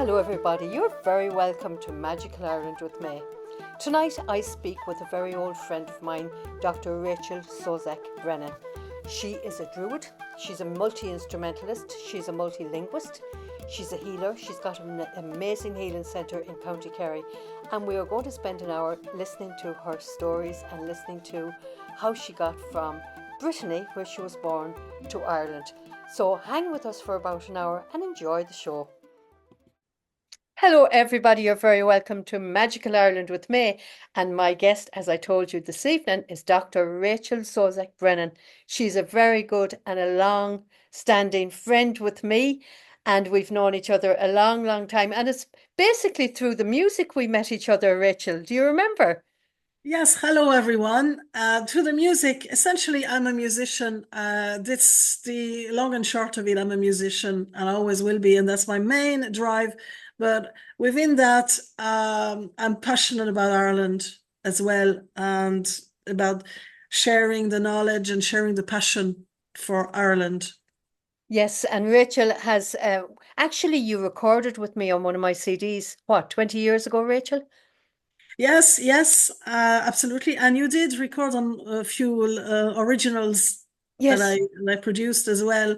Hello everybody, you're very welcome to Magical Ireland with me. Tonight I speak with a very old friend of mine, Dr. Rachel Scoazec Brennan. She is a Druid, she's a multi-instrumentalist, she's a multi-linguist, she's a healer, she's got an amazing healing centre in County Kerry, and we are going to spend an hour listening to her stories and listening to how she got from Brittany, where she was born, to Ireland. So hang with us for about an hour and enjoy the show. Hello everybody, you're very welcome to Magical Ireland with me, and my guest, as I told you this evening, is Dr. Rachel Scoazec Brennan. She's a very good and a long-standing friend with me, and we've known each other a long time, and it's basically through the music we met each other, Rachel. Do you remember? Yes, hello everyone. To the music, essentially, I'm a musician. That's the long and short of it. I'm a musician and I always will be, and that's my main drive. But within that, I'm passionate about Ireland as well and about sharing the knowledge and sharing the passion for Ireland. Yes, and Rachel has actually, you recorded with me on one of my CDs, what, 20 years ago, Rachel? Yes, absolutely. And you did record on a few originals that Yes, I produced as well.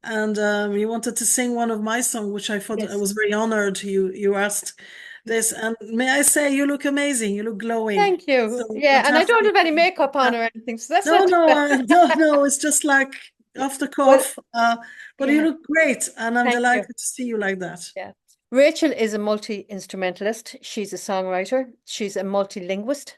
And you wanted to sing one of my songs, which I thought I yes. was very honored you asked this. And may I say, you look amazing. You look glowing. Thank you. So Yeah, and I don't fantastic. have any makeup on or anything, so that's No, not too no, bad. no. It's just like off the Well, cuff. But you yeah, look great, and I'm thank you. delighted to see you like that. Yeah. Rachel is a multi-instrumentalist. She's a songwriter. She's a multi-linguist.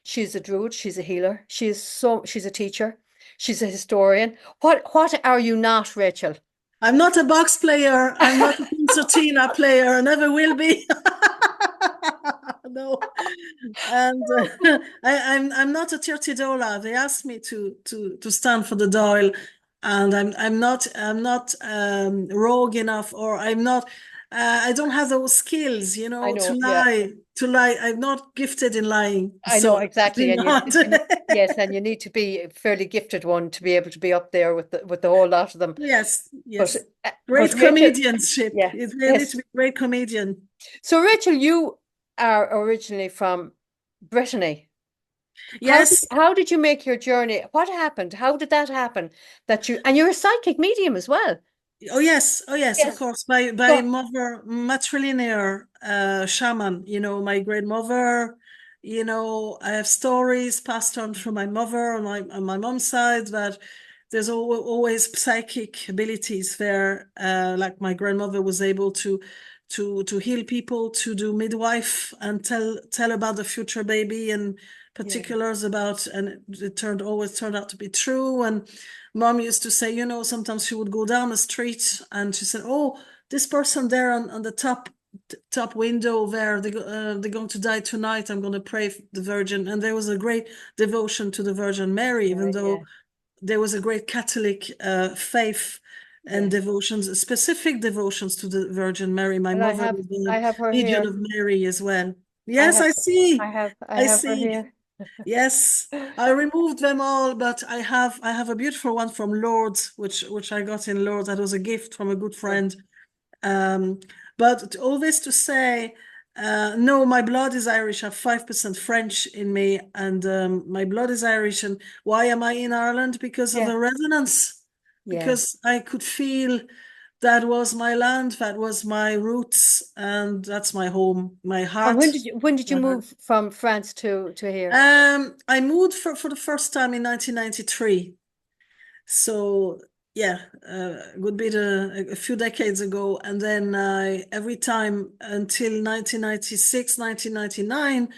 She's a druid. She's a healer. She's a teacher. She's a historian. What are you not, Rachel? I'm not a box player. I'm not a concertina player. Never will be. No, and I'm not a tirtidola. They asked me to stand for the Doyle, and I'm not rogue enough, or I'm not. I don't have those skills, I to know, yeah, lie. To lie, I'm not gifted in lying, I know so exactly. definitely And not. yes, and you need to be a fairly gifted one to be able to be up there with the whole lot of them. Yes, But yes. but Great Rachel, comedianship. yeah, It really need to yes. be a great comedian. So Rachel, you are originally from Brittany. Yes. How did you make your journey? What happened? How did that happen? That you're a psychic medium as well. Oh yes, of Yes. course. By So mother matrilinear shaman, my great mother, I have stories passed on through my mother on my mom's side that there's always psychic abilities there. Like my grandmother was able to heal people, to do midwife and tell about the future baby and yeah, particulars about, and it always turned out to be true. And mom used to say, sometimes she would go down the street and she said, "Oh, this person there on the top window there, they're going to die tonight. I'm going to pray for the Virgin." And there was a great devotion to the Virgin Mary, even yeah, though there was a great Catholic faith and yeah. devotions, specific devotions to the Virgin Mary. My Well, mother was I the have her Legion here. of Mary as well. I Yes, have, I see. I I have her see. here. Yes, I removed them all, but I have a beautiful one from Lourdes, which I got in Lourdes. That was a gift from a good Yeah. friend. Um, but all this to say, no, my blood is Irish. I have 5% French in me, and my blood is Irish. And why am I in Ireland? Because of Yeah. the resonance, Yeah. because I could feel that was my land, that was my roots, and that's my home, my And heart. when did you move from France to here? I moved for the first time in 1993. So yeah, good bit a few decades ago. And then every time until 1996, 1999,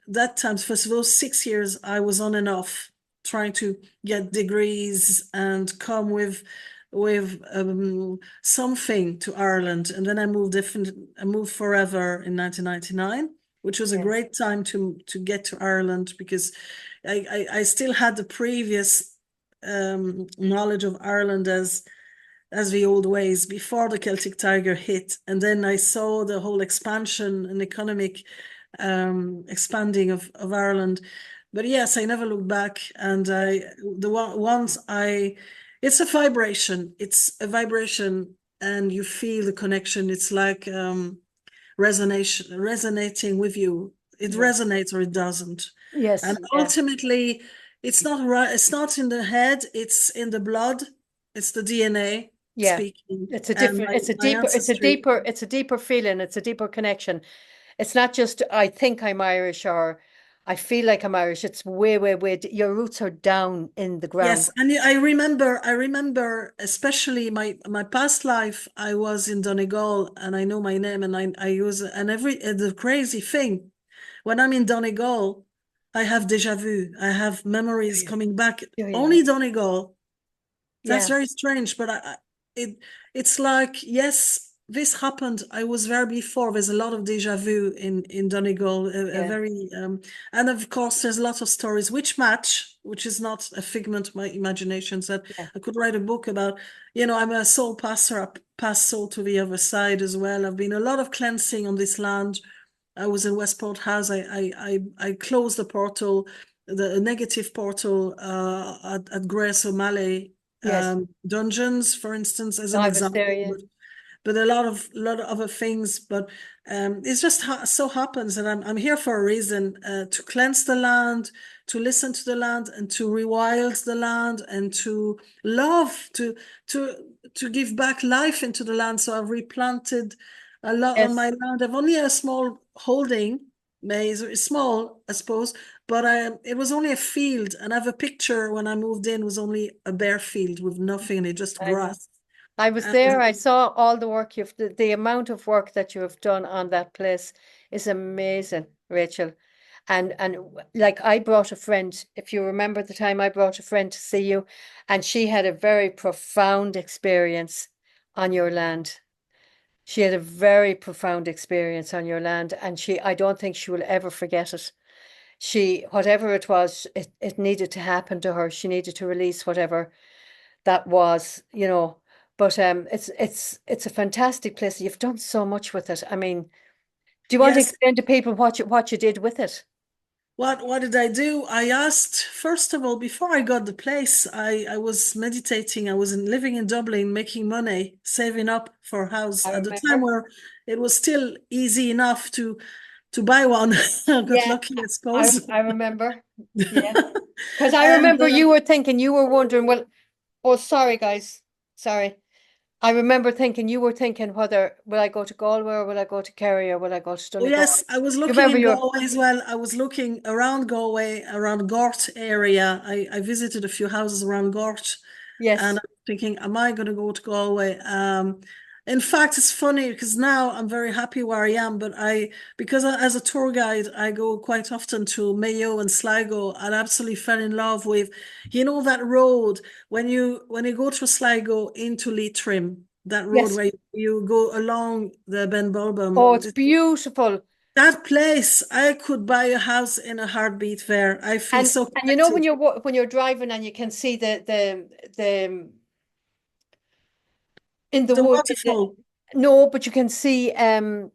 that time, first of all, 6 years, I was on and off trying to get degrees and come with something to Ireland. And then I moved forever in 1999, which was a Yeah. great time to get to Ireland because I still had the previous knowledge of Ireland as the old ways before the Celtic Tiger hit. And then I saw the whole expansion and economic expanding of Ireland. But yes, I never looked back. And once it's a vibration. It's a vibration and you feel the connection. It's like resonating with you. It resonates or it doesn't. Yes. And ultimately, it's not right. It's not in the head. It's in the blood. It's the DNA Yeah. speaking. It's a And different, my ancestry. it's a deeper feeling. It's a deeper connection. It's not just, I think I'm Irish or I feel like I'm Irish. It's way, way, way. Your roots are down in the ground. Yes, and I remember, especially my past life. I was in Donegal, and I know my name, and I use and the crazy thing, when I'm in Donegal, I have déjà vu. I have memories Yeah. coming back. Yeah, yeah. Only Donegal. That's Yeah. very strange, but it it's like, yes, this happened. I was there before. There's a lot of déjà vu in Donegal, a Yeah. very and of course there's a lot of stories which match, which is not a figment of my imagination. That Yeah. I could write a book about. I'm a soul passer. I pass soul to the other side as well. I've been a lot of cleansing on this land. I was in Westport House. I closed the portal, the negative portal at Grace O'Malley Yes. dungeons, for instance, as an I was there. example, Yeah. but a lot of other things. But it's just so happens that I'm here for a reason, to cleanse the land, to listen to the land, and to rewild the land, and to love, to to give back life into the land. So I've replanted a lot on my Yes. land. I've only a small holding, it's small, I suppose, but it was only a field, and I have a picture when I moved in, was only a bare field with nothing in it, just I know. grass. I was And there. I saw all the work the amount of work that you have done on that place is amazing, Rachel. And like I brought a friend, if you remember the time I brought a friend to see you, and she had a very profound experience on your land. She had a very profound experience on your land, and I don't think she will ever forget it. Whatever it was, it needed to happen to her. She needed to release whatever that was. But it's a fantastic place. You've done so much with it. I mean, do you want to yes, explain to people what you did with it? what did I do? I asked, first of all, before I got the place, I was meditating. I was living in Dublin, making money, saving up for a house I at the time remember. where it was still easy enough to buy one. I got Yeah, lucky, I I suppose. I remember. Yeah, because I And remember you were thinking, you were wondering, well, oh, sorry, guys, sorry. I remember thinking you were thinking whether will I go to Galway or will I go to Kerry or will I go to oh Donegal? yes, I was You looking remember in your Galway as well. I was looking around Galway, around Gort area. I visited a few houses around Gort, and yes, I'm thinking, am I going to go to Galway? In fact, it's funny because now I'm very happy where I am, but because as a tour guide, I go quite often to Mayo and Sligo. I absolutely fell in love with, that road when you go through Sligo into Leitrim, that road yes. where you go along the Ben Oh, it's Bulbum. beautiful. That place, I could buy a house in a heartbeat there. I feel so And you know when connected. you're driving and you can see the in the The wood waterfall. no, but you can see in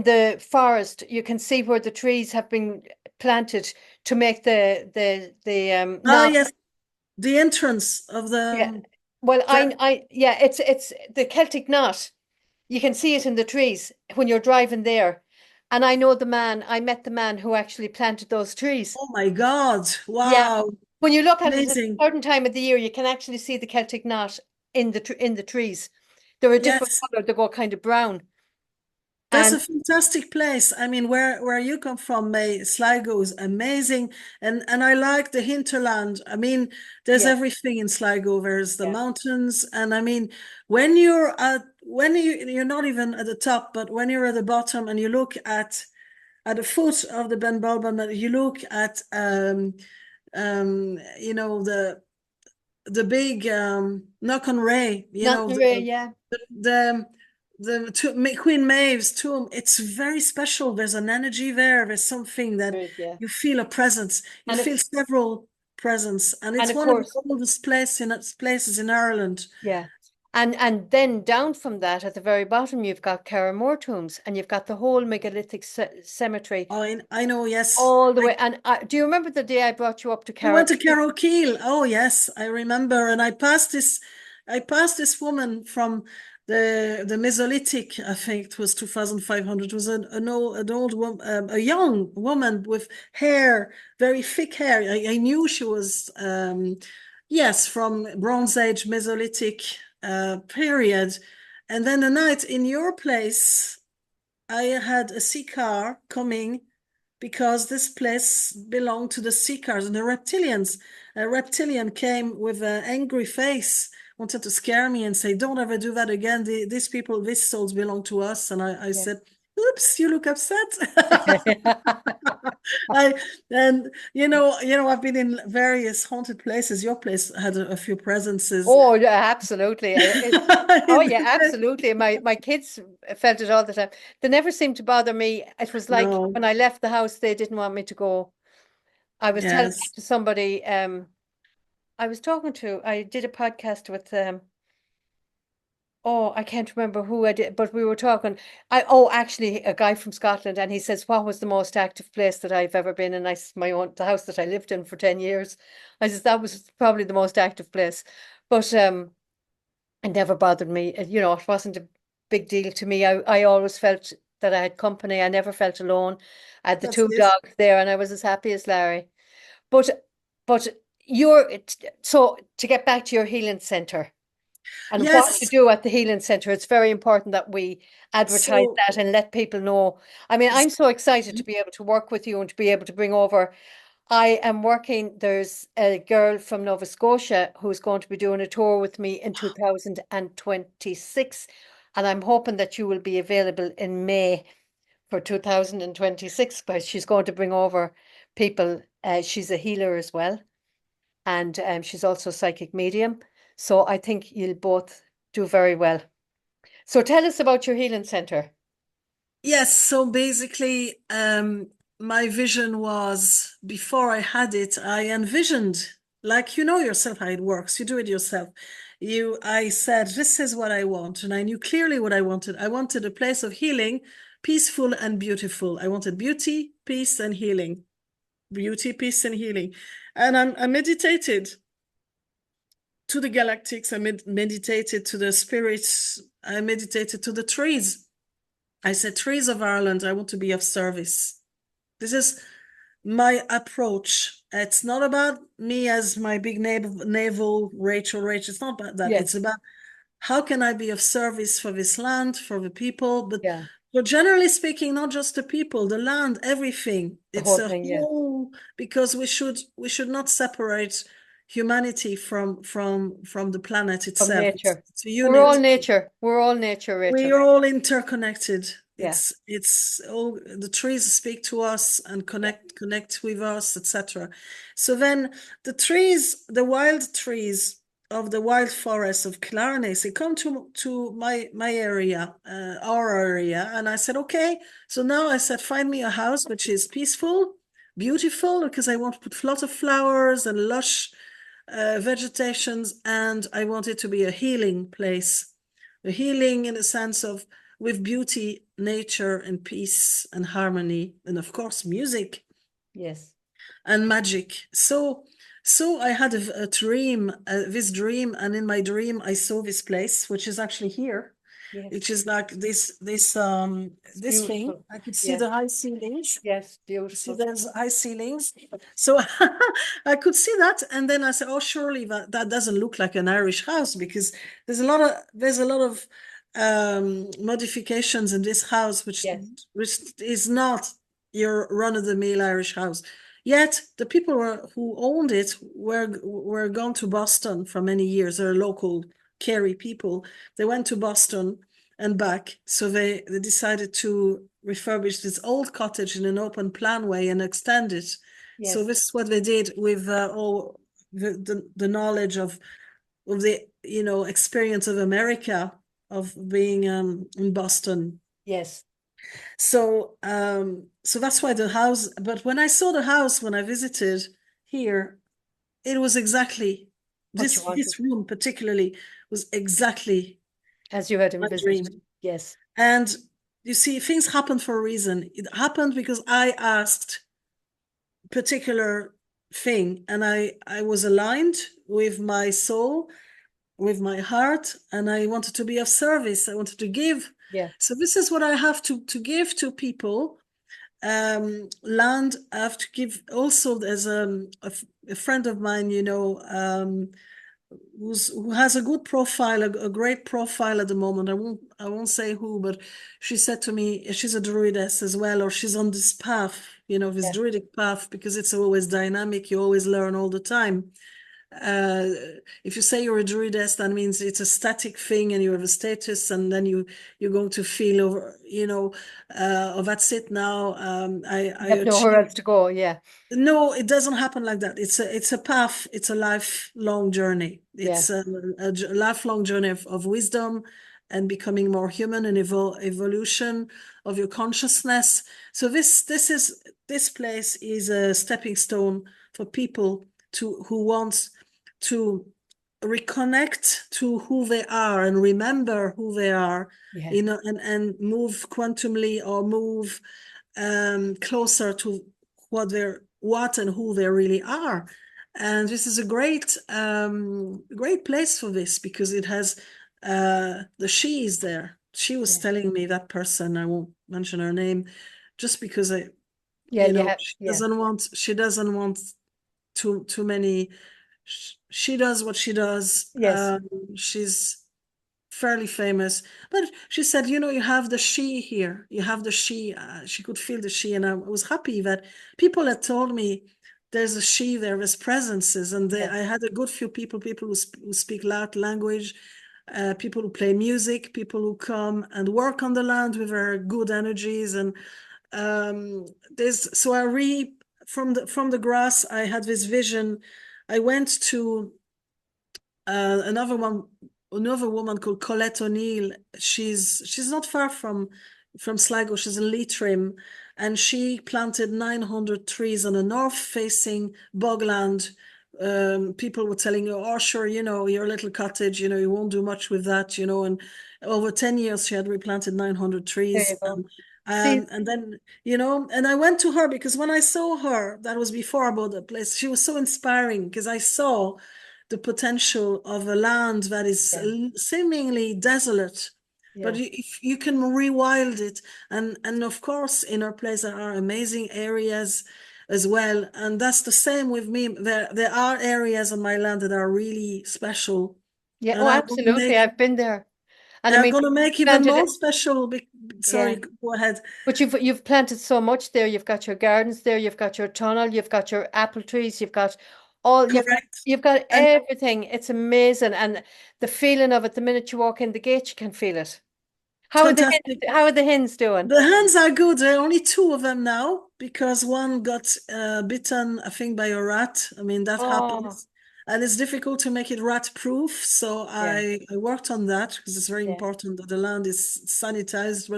the forest you can see where the trees have been planted to make the Ah, knot. yes, the entrance of Yeah. the Well, that. yeah, it's the Celtic knot. You can see it in the trees when you're driving there. And I met the man who actually planted those trees. Oh my God! Yeah. Wow, When you look at it at a amazing. certain time of the year, you can actually see the Celtic knot in the trees. They're a different Yes, color. They go kind of brown. that's And a fantastic place. I mean, where you come from, May, Sligo is amazing, and I like the hinterland. I mean, there's yeah, everything in Sligo. There's the yeah, mountains, and I mean, when you're not even at the top, but when you're at the bottom and you look at the foot of the Ben Bulben, you look at the big knock on Ray, not the way, yeah, the Queen Maeve's tomb. It's very special. There's an energy there. There's something that there is, yeah. you feel a presence. You And feel of several presence, and and it's of one of the course, oldest places in Ireland. yeah. And then down from that at the very bottom you've got Carramore tombs and you've got the whole megalithic cemetery Oh, I know. Yes, all the way. And do you remember the day I brought you up to we went to Carrick? Carrow. Oh yes, I remember. And I passed this woman from the Mesolithic, I think it was 2,500, was an old woman, a young woman with hair, very thick hair. I knew she was, yes, from Bronze Age, Mesolithic period. And then the night in your place, I had a sea car coming because this place belonged to the sea cars and the reptilians. A reptilian came with an angry face, wanted to scare me and say, "Don't ever do that again. These people, these souls belong to us." And I Yeah. said, "Oops, you look upset." I and I've been in various haunted places. Your place had a few presences. Oh, yeah, absolutely. Oh, yeah, absolutely. My kids felt it all the time. They never seemed to bother me. It was like No, when I left the house, they didn't want me to go. I was telling that yes, to somebody, I did a podcast with oh, I can't remember who I did, but we were talking. Actually, a guy from Scotland, and he says, "What was the most active place that I've ever been in?" The house that I lived in for 10 years. I says that was probably the most active place, but it never bothered me. It wasn't a big deal to me. I always felt that I had company. I never felt alone. I had the that's two it. dogs there, and I was as happy as Larry. But but so to get back to your healing center. And what you Yes. do at the Healing Centre, it's very important that we advertise So, that and let people know. I mean, I'm so excited to be able to work with you and to be able to bring over. I am working, there's a girl from Nova Scotia who's going to be doing a tour with me in 2026. And I'm hoping that you will be available in May for 2026, but she's going to bring over people. She's a healer as well, and she's also a psychic medium. So I think you'll both do very well. So tell us about your healing center. yes, so basically, my vision was before I had it, I envisioned, like you know yourself how it works, you do it yourself. I said, this is what I want, and I knew clearly what I wanted. I wanted a place of healing, peaceful and beautiful. I wanted beauty, peace, and healing. Beauty, peace, and healing. And I meditated to the galactics, I meditated to the spirits, I meditated to the trees. I said, trees of Ireland, I want to be of service. This is my approach. It's not about me as my big navel, Rachel. It's not about that. It's Yes. about how can I be of service for this land, for the people, Yeah. but generally speaking, not just the people, the land, everything. The It's whole a thing. Yeah. whole, because we should not separate humanity from the planet From itself. It's, nature. it's a We're all unit. nature. We're all nature, We Rachel. are all interconnected. Yeah. It's all the trees speak to us and Yeah. connect with us, etc. So then the trees, the wild trees of the wild forest of Killarney, they come to my area, our area, and I said, okay. So now I said, find me a house which is peaceful, beautiful, because I want to put lots of flowers and lush vegetations, and I want it to be a healing place. A healing in the sense of with beauty, nature, and peace and harmony, and of course, music Yes. and magic. So I had a dream, this dream, and in my dream, I saw this place, which is actually here, Yes. which is like It's this thing. beautiful. I could see Yeah. the high ceilings. Yes. See, Beautiful. there's high ceilings. So I could see that. And then I said, oh, surely that doesn't look like an Irish house, because there's a lot of modifications in this house, Yes. which is not your run-of-the-mill Irish house. Yet the people who owned it were gone to Boston for many years. They're local Kerry people. They went to Boston and back. So they decided to refurbish this old cottage in an open plan way and extend it. So Yes. this is what they did with all the knowledge of the experience of America, of being in Boston. Yes. So that's why the house. But when I saw the house when I visited here, it was exactly What you this wanted, room particularly was exactly as you had my envisaged. dream. Yes. And you see, things happen for a reason. It happened because I asked a particular thing, and I was aligned with my soul, with my heart, and I wanted to be of service. I wanted to give. Yeah. So this is what I have to give to people. Land I have to give also. There's a friend of mine, who has a good profile, a great profile at the moment. I won't say who, but she said to me she's a druidess as well, or she's on this path, this Yeah. druidic path, because it's always dynamic. You always learn all the time. Uh, if you say you're a druidess, that means it's a static thing and you have a status, and then you're going to feel over, oh, that's it now. I You have nowhere achieved. else to go. Yeah. No, it doesn't happen like that. It's a path. It's a lifelong journey. Yeah. It's a lifelong journey of wisdom and becoming more human, and evolution of your consciousness. So this place is a stepping stone for people who want to reconnect to who they are and remember who they are, Yeah. and move quantumly, or move closer to what and who they really are. And this is a great place for this, because it has the she is there. She was Yeah. telling me, that person, I won't mention her name, just because Yeah. Yeah. she Yeah. doesn't want too many. She does what she does. Yes. She's fairly famous, but she said, you have the she here. You have the she. She could feel the she, and I was happy that people had told me there's a she there, there's presences, and Yeah. I had a good few people who speak loud language, people who play music, people who come and work on the land with their good energies, and there's so I from the grass. I had this vision. I went to another woman called Colette O'Neill. She's not far from Sligo. She's in Leitrim, and she planted 900 trees on a north-facing bogland. People were telling her, "Oh, sure, your little cottage, you won't do much with that, And over 10 years, she had replanted 900 There trees, you go. See, and then, and I went to her because when I saw her, that was before I bought the place. She was so inspiring because I saw the potential of a land that is yeah. seemingly desolate, but Yeah. if you can rewild it, and of course in our place there are amazing areas as well, and that's the same with me. There are areas on my land that are really special, Yeah. and Oh, absolutely. I've been there. And I they're mean, going to you've make even planted more it. special. Yeah. Sorry, go ahead. But you've planted so much there. You've got your gardens there. You've got your tunnel. You've got your apple trees. You've got all. Correct. You've got And everything. It's amazing, and the feeling of it. The minute you walk in the gate, you can feel it. fantastic. How are the hens doing? The hens are good. There are only two of them now because one got bitten, I think, by a rat. I mean, that Oh, happens. And it's difficult to make it rat proof. So yeah, I worked on that because it's very yeah, important that the land is sanitized.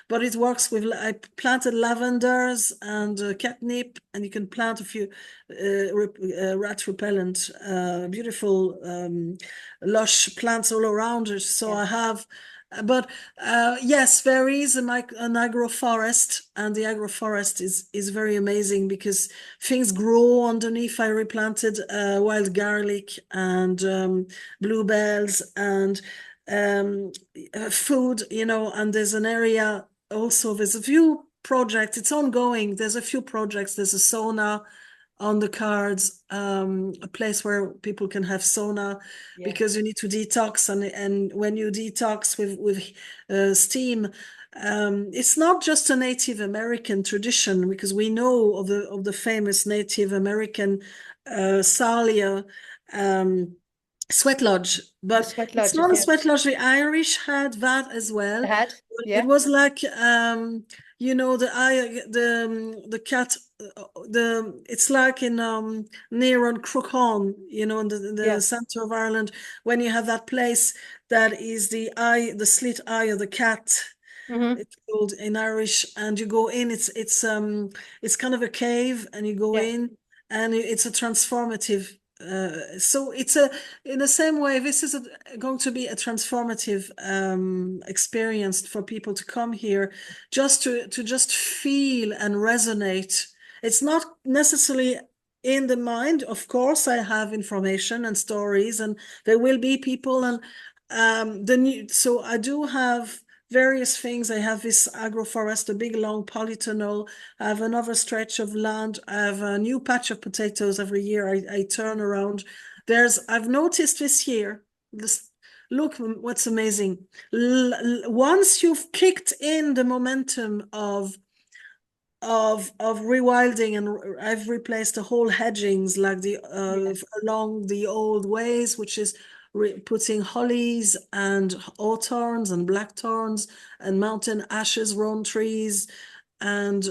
But it works with, I planted lavenders and catnip, and you can plant a few rat repellent, beautiful, lush plants all around it. So yeah, I have. But yes, there is an agroforest, and the agroforest is very amazing because things grow underneath. I replanted wild garlic and bluebells and food, and there's an area also. There's a few projects. It's ongoing. There's a few projects. There's a sauna on the cards, a place where people can have sauna yeah, because you need to detox, and when you detox with steam, it's not just a Native American tradition, because we know of the famous Native American Salia sweat lodge, the but sweat it's lodges. not a Yeah, sweat lodge. The Irish had that as well. the hat. It Yeah, was like the cat, it's like in near on Crookhorn, in the yeah, center of Ireland, when you have that place that is the slit eye of the cat. mm-hmm. It's called in Irish, and you go in. It's kind of a cave, and you go Yeah, in, and it's a transformative. So it's in the same way. This is going to be a transformative experience for people to come here, just to just feel and resonate. It's not necessarily in the mind, of course, I have information and stories, and there will be people, and so I do have various things. I have this agroforest, a big long polytunnel. I have another stretch of land. I have a new patch of potatoes every year. I turn around. I've noticed this year, this, look what's amazing. Once you've kicked in the momentum of rewilding, and I've replaced the whole hedgings like the Yeah. along the old ways, which is putting hollies and hawthorns and blackthorns and mountain ashes, rowan trees, and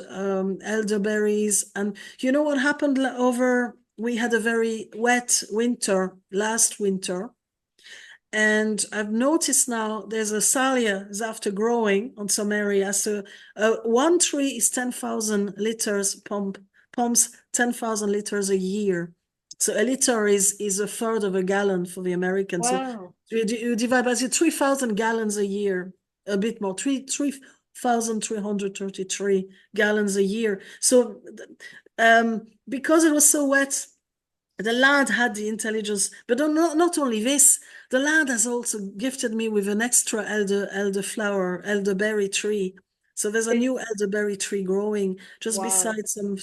elderberries. And you know what happened over? We had a very wet winter last winter, and I've noticed now there's a salvia is after growing on some areas. So one tree is 10,000 liters pumps 10,000 liters a year. So a liter is a third of a gallon for the Americans. So Wow. you divide by 3,000 gallons a year, a bit more, 3,333 gallons a year. So because it was so wet, the lad had the intelligence, but not only this, the lad has also gifted me with an extra elderberry tree. So there's a It- new elderberry tree growing just Wow. beside some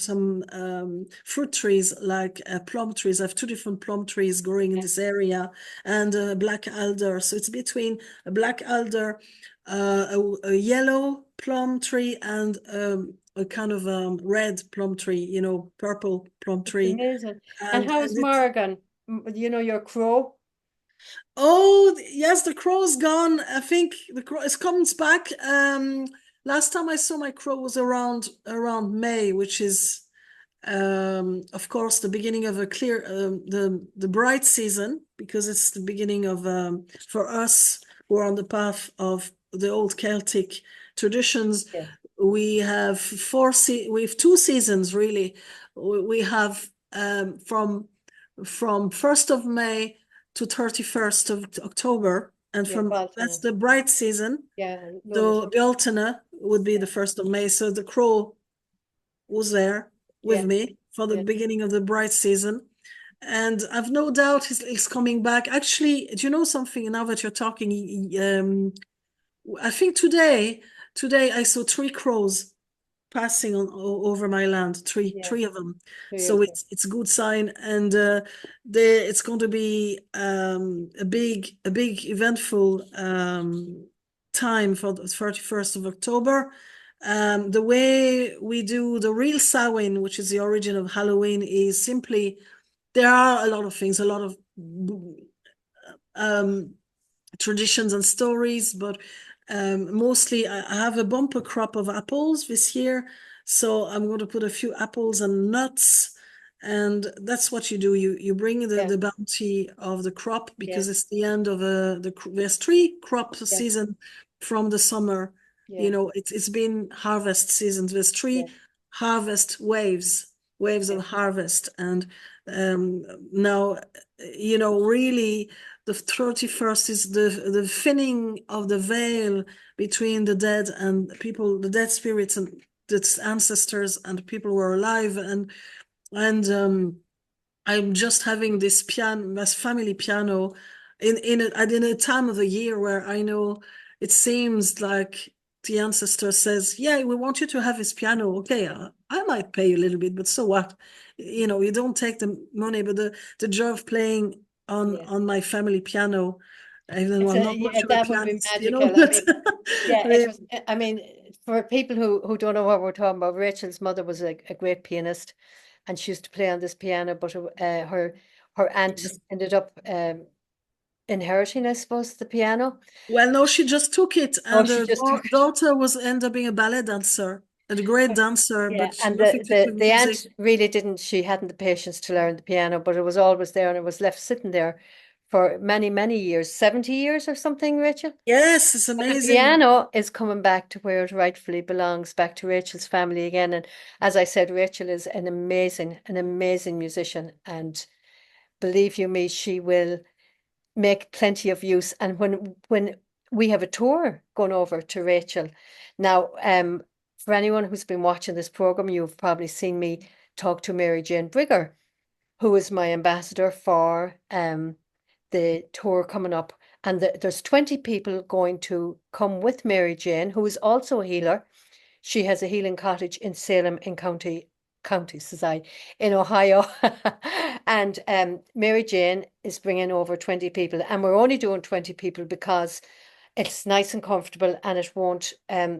fruit trees like plum trees. I have two different plum trees growing in Yeah. this area, and a black alder. So it's between a black alder, a yellow plum tree, and a kind of red plum tree, purple plum It's tree. amazing. And And how's it's Morgan? You know, your crow? Oh, yes, the crow's gone. I think the crow is coming back. Last time I saw my crow was around May, which is of course the beginning of a clear the bright season, because it's the beginning of for us who are on the path of the old Celtic traditions. Yeah. We have we have 2 seasons really. We have from 1st of May to 31st of October, and Yeah. that's Baltana. the bright season. Yeah. Lunacy. So the alternate would be Yeah. the 1st of May. So the crow was there with Yeah. me for the Yeah. beginning of the bright season. And I've no doubt he's coming back. Actually, do you know something? Now that you're talking, I think today I saw 3 crows passing over my land, three Yeah. three of them. Three So of them. it's a good sign, and it's going to be a big eventful time for the 31st of October. The way we do the real Samhain, which is the origin of Halloween, is simply there are a lot of things, a lot of um, traditions and stories, but mostly I have a bumper crop of apples this year. So I'm going to put a few apples and nuts. And that's what you do. You bring the, Yeah. the bounty of the crop, Yeah. because it's the end of there's 3 crop Yeah. season from the summer. Yeah. It's been harvest seasons. There's Yeah. 3 harvest waves Yeah. of harvest. And now, really the 31st is the thinning of the veil between the dead and people, the dead spirits and its ancestors and people who are alive. And I'm just having this family piano in a time of the year where I know it seems like the ancestor says, "Yeah, we want you to have this piano. Okay, I might pay you a little bit, but so what? You don't take the money, but the joy of playing on Yeah. on my family piano, even though I'm not Yeah, much of a that would be pianist, magical. I but mean, yeah, it the- was. I mean, for people who don't know what we're talking about, Rachel's mother was a great pianist, and she used to play on this piano. But her aunt yes. ended up inheriting, I suppose, the piano. Well, no, she just took it, Oh, and she her just took it. daughter was end up being a ballet dancer, a great dancer, Yeah, but and nothing the, to do the with the music. aunt really didn't. She hadn't the patience to learn the piano, but it was always there, and it was left sitting there for many, many years, 70 years or something, Rachel. Yes, it's But the amazing. piano is coming back to where it rightfully belongs, back to Rachel's family again. And as I said, Rachel is an amazing musician. And believe you me, she will make plenty of use. And when we have a tour going over to Rachel, now, for anyone who's been watching this program, you've probably seen me talk to Mary Jane Brigger. who is my ambassador for the tour coming up. And there's 20 people going to come with Mary Jane, who is also a healer. She has a healing cottage in Salem in County, says I, in Ohio. And Mary Jane is bringing over 20 people. And we're only doing 20 people because it's nice and comfortable and it won't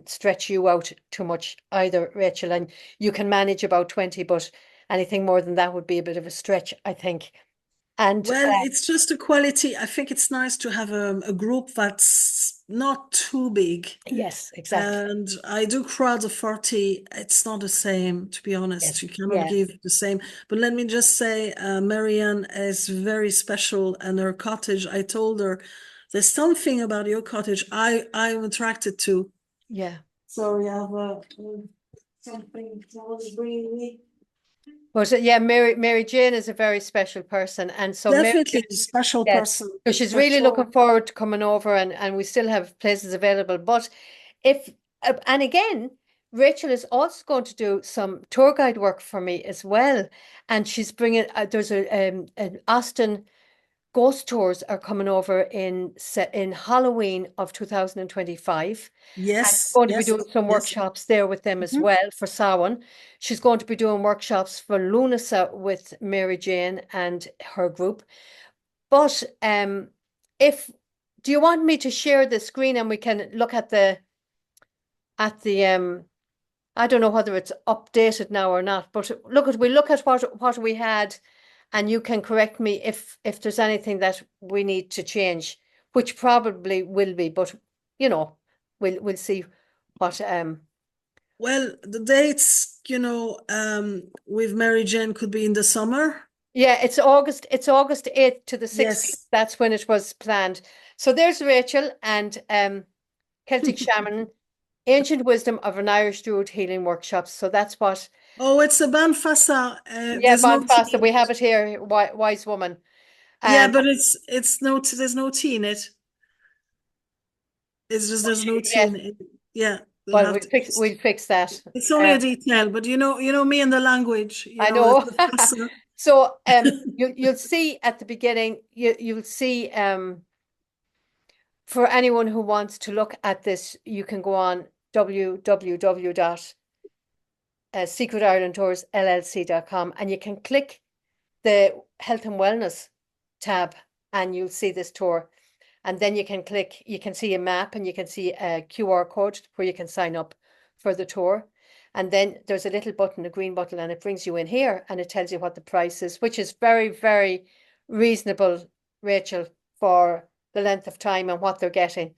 stretch you out too much either, Rachel. And you can manage about 20, but anything more than that would be a bit of a stretch, I think. And Well, it's just a quality. I think it's nice to have a group that's not too big. yes, exactly. And I do crowds of 40. It's not the same, to be honest. Yes, You cannot yeah, give the same. But let me just say, Marianne is very special, and her cottage, I told her, there's something about your cottage I'm attracted to. yeah. Sorry, I have something someone's bringing me. But yeah, Mary Jane is a very special person, and so Mary Definitely a Jane, special yes, person, so she's for really sure. looking forward to coming over, and we still have places available. But if and again, Rachel is also going to do some tour guide work for me as well, and she's bringing. There's an Austin ghost tours are coming over in Halloween of 2025. And she's Yes, going to be yes, doing some yes. workshops there with them as Mhm. well for Samhain. She's going to be doing workshops for Lunasa with Mary Jane and her group. But if do you want me to share the screen and we can look at the I don't know whether it's updated now or not, but we look at what we had, and you can correct me if there's anything that we need to change, which probably will be, but you know, we'll see what Well, the dates, with Mary Jane could be in the summer. yeah, it's August 8th to the 16th. Yes. That's when it was planned. So there's Rachel and Celtic Shaman, Ancient Wisdom of an Irish Druid Healing Workshops. So that's what. Oh, it's a Banfasa. Yeah, There's no Bonfasta, we tea. have it here, Wise Woman. Yeah, Um, but it's no there's no tea in it. It's just there's no tea yeah, in it. Yeah, we'll well, have to. we'll fix that. It's only a Um, detail, but you know me and the language. I It's know. the Fasa. So you'll see at the beginning, you'll see for anyone who wants to look at this, you can go on www.secretirelandtoursllc.com and you can click the health and wellness tab and you'll see this tour. And then you can see a map and you can see a QR code where you can sign up for the tour. And then there's a little button, a green button, and it brings you in here and it tells you what the price is, which is very, very reasonable, Rachel, for the length of time and what they're getting.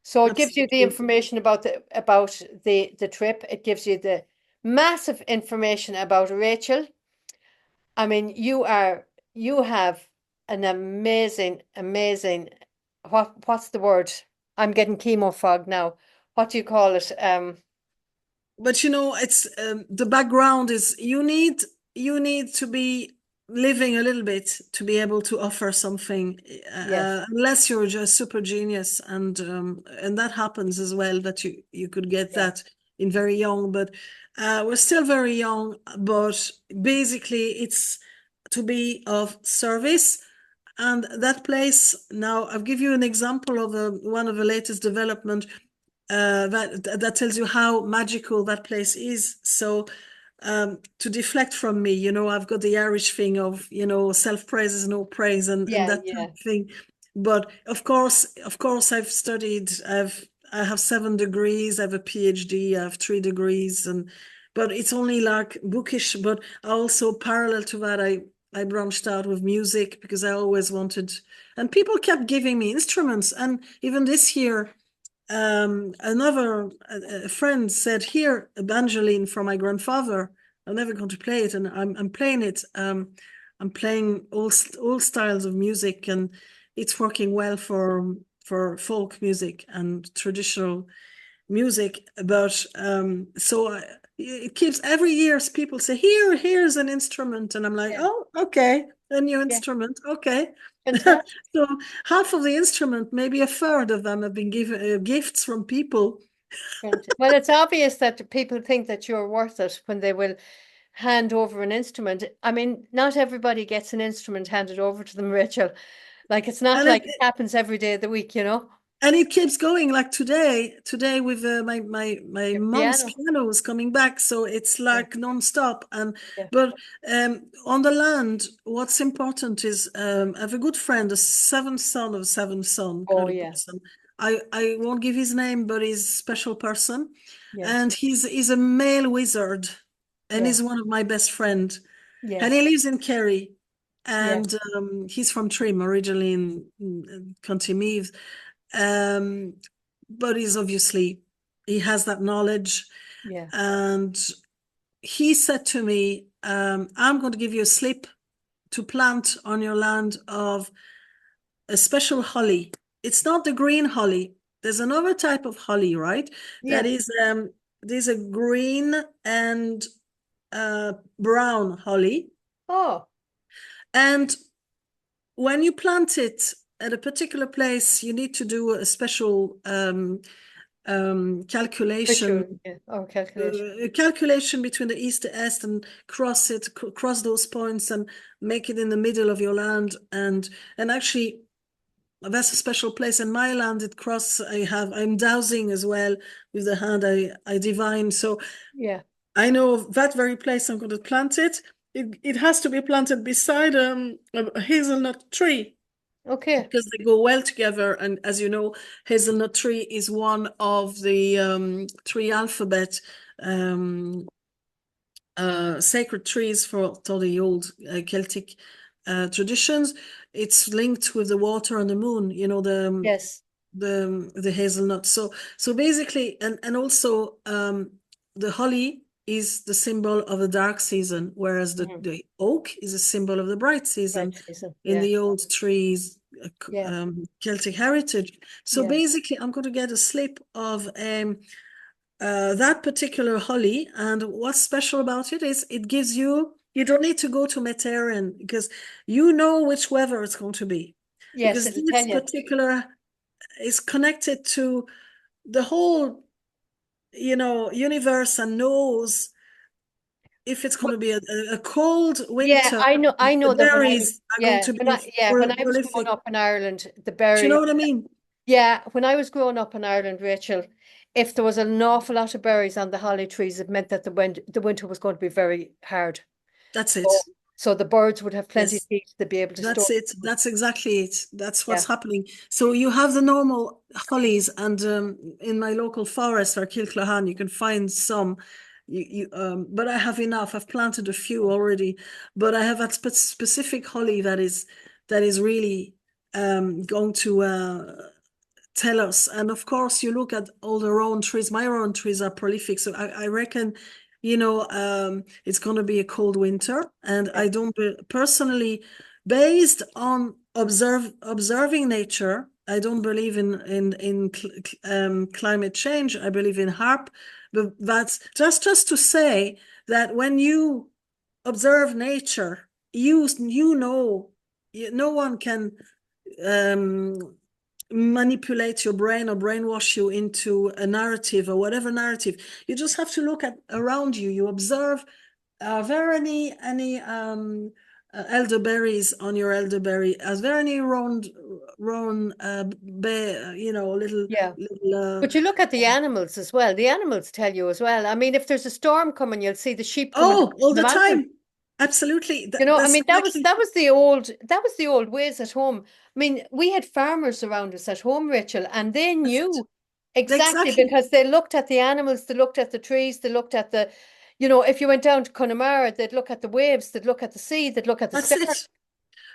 So it gives you the Absolutely. information about the trip. It gives you the massive information about Rachel. I mean, you have an amazing, amazing what's the word? I'm getting chemo fog now. What do you call it? But it's the background is you need to be living a little bit to be able to offer something, Yes, unless you're just super genius, and that happens as well, that you could get yeah, that in very young, but we're still very young. But basically, it's to be of service. And that place, now I'll give you an example of one of the latest development, that tells you how magical that place is. So, to deflect from me, I've got the Irish thing of, self-praise is no praise, and yeah, that type yeah, of thing. But of course, I have 7 degrees, I have a PhD, I have 3 degrees, but it's only like bookish. But also parallel to that, I branched out with music because I always wanted, and people kept giving me instruments. And even this year, another a friend said, "Here, a banjoline from my grandfather. I'm never going to play it, and I'm playing it. I'm playing all styles of music, and it's working well for folk music and traditional music. But it keeps every year. People say, here's an instrument," and I'm like, yeah, "Oh, okay, a new yeah. instrument, okay." Fantastic. So half of the instrument, maybe a third of them, have been given gifts from people. Well, it's obvious that people think that you're worth it when they will. hand over an instrument. I mean, not everybody gets an instrument handed over to them, Rachel. Like it's not And like it happens every day of the week, you know? it keeps going. Like today with my Your mom's piano. piano is coming back, so it's Yeah, like non-stop. And yeah. but on the land, what's important is I have a good friend, a seventh son of a seventh son Oh kind of yeah, person. I won't give his name, but he's a special person, yeah, and he's a male wizard, and yeah, he's one of my best friend, and he yes, lives in Kerry, yeah, and he's from Trim, originally in County Meath. Um, but he has that knowledge. yeah. And he said to me, I'm going to give you a slip to plant on your land of a special holly. It's not the green holly. There's another type of holly, right? That Yeah. is, there's a green and brown holly. Oh, And when you plant it at a particular place, you need to do a special calculation, ritual, yeah, or calculation. a calculation between the east to west, and cross those points and make it in the middle of your land. And actually, that's a special place in my land. I'm dowsing as well with the hand I divine. So Yeah. I know that very place I'm going to plant it. It has to be planted beside a hazelnut tree, Okay. because they go well together. And as you know, hazelnut tree is one of the three alphabet um, sacred trees for the old Celtic traditions. It's linked with the water and the moon. You know Yes. the hazelnut. So basically, and also the holly is the symbol of the dark season, whereas Hmm. the oak is a symbol of the bright season Right season. in Yeah. the old trees, Yeah. Celtic heritage. So Yeah. basically, I'm going to get a slip of that particular holly, and what's special about it is it gives you don't need to go to Meteran, because you know which weather it's going to be, Yes, because it'll tell this you. particular is connected to the whole, universe, and knows if it's going But to be a cold yeah, winter. I know The that when I was berries are going to be when I was growing prolific. up in Ireland, the Do you know berry what I mean? yeah, when I was growing up in Ireland, Rachel, if there was an awful lot of berries on the holly trees, it meant that the winter was going to be very hard. That's it. So so the birds would have plenty to Yes. eat to be able to That's store it. food. That's exactly it. That's Yeah. what's happening. So you have the normal hollies, and in my local forest or Kilclahan, you can find some. But I have enough. I've planted a few already, but I have that specific holly that is really going to tell us. And of course, you look at all the rowan trees. My rowan trees are prolific, so I reckon, it's going to be a cold winter. And Yeah. I don't personally, based on observing nature, I don't believe in climate change. I believe in HARP, but that's just to say that when you observe nature, you know, no one can um, manipulate your brain or brainwash you into a narrative or whatever narrative. You just have to look at around you. You observe. Are there any elderberries on your elderberry? Are there any round little Yeah. little? But you look at the animals as well. The animals tell you as well. I mean, if there's a storm coming, you'll see the sheep coming down Oh, all from the the mountain. time. Absolutely. You know, I That's mean, exactly that was the old ways at home. I mean, we had farmers around us at home, Rachel, and they that's it. knew exactly Exactly. because they looked at the animals, they looked at the trees, they looked at the, if you went down to Connemara, they'd look at the waves, they'd look at the sea, they'd look at the That's stars. it.